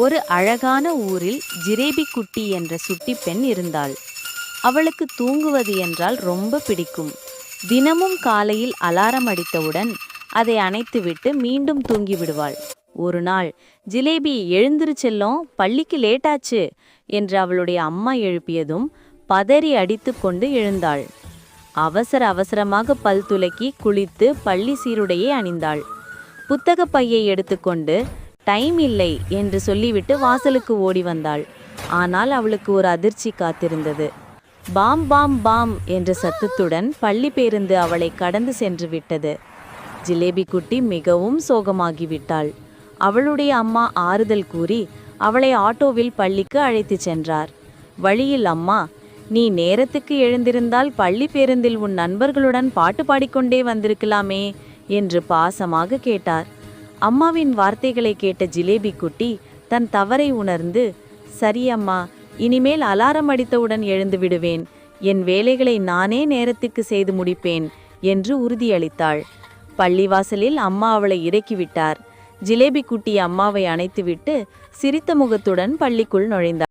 ஒரு அழகான ஊரில் ஜிலேபி குட்டி என்ற சுட்டி பெண் இருந்தாள். அவளுக்கு தூங்குவது என்றால் ரொம்ப பிடிக்கும். தினமும் காலையில் அலாரம் அடித்தவுடன் அதை அணைத்துவிட்டு மீண்டும் தூங்கி விடுவாள். ஒரு நாள், ஜிலேபி எழுந்திரு செல்லம், பள்ளிக்கு லேட்டாச்சு என்று அவளுடைய அம்மா எழுப்பியதும் பதறி அடித்து கொண்டு எழுந்தாள். அவசர அவசரமாக பல் துலக்கி குளித்து பள்ளி சீருடையை அணிந்தாள். புத்தக பையை எடுத்துக்கொண்டு டைம் இல்லை என்று சொல்லிவிட்டு வாசலுக்கு ஓடி வந்தாள். ஆனால் அவளுக்கு ஒரு அதிர்ச்சி காத்திருந்தது. பாம் பாம் பாம் என்ற சத்தத்துடன் பள்ளி பேருந்து அவளை கடந்து சென்று விட்டது. ஜிலேபி குட்டி மிகவும் சோகமாகிவிட்டாள். அவளுடைய அம்மா ஆறுதல் கூறி அவளை ஆட்டோவில் பள்ளிக்கு அழைத்து சென்றார். வழியில் அம்மா, நீ நேரத்துக்கு எழுந்திருந்தால் பள்ளி பேருந்தில் உன் நண்பர்களுடன் பாட்டு பாடிக்கொண்டே வந்திருக்கலாமே என்று பாசமாக கேட்டார். அம்மாவின் வார்த்தைகளை கேட்ட ஜிலேபி குட்டி தன் தவறை உணர்ந்து, சரி அம்மா, இனிமேல் அலாரம் அடித்தவுடன் எழுந்து விடுவேன், என் வேலைகளை நானே நேரத்துக்கு செய்து முடிப்பேன் என்று உறுதியளித்தாள். பள்ளிவாசலில் அம்மா அவளை இறக்கிவிட்டார். ஜிலேபி குட்டி அம்மாவை அணைத்துவிட்டு சிரித்த முகத்துடன் பள்ளிக்குள் நுழைந்தார்.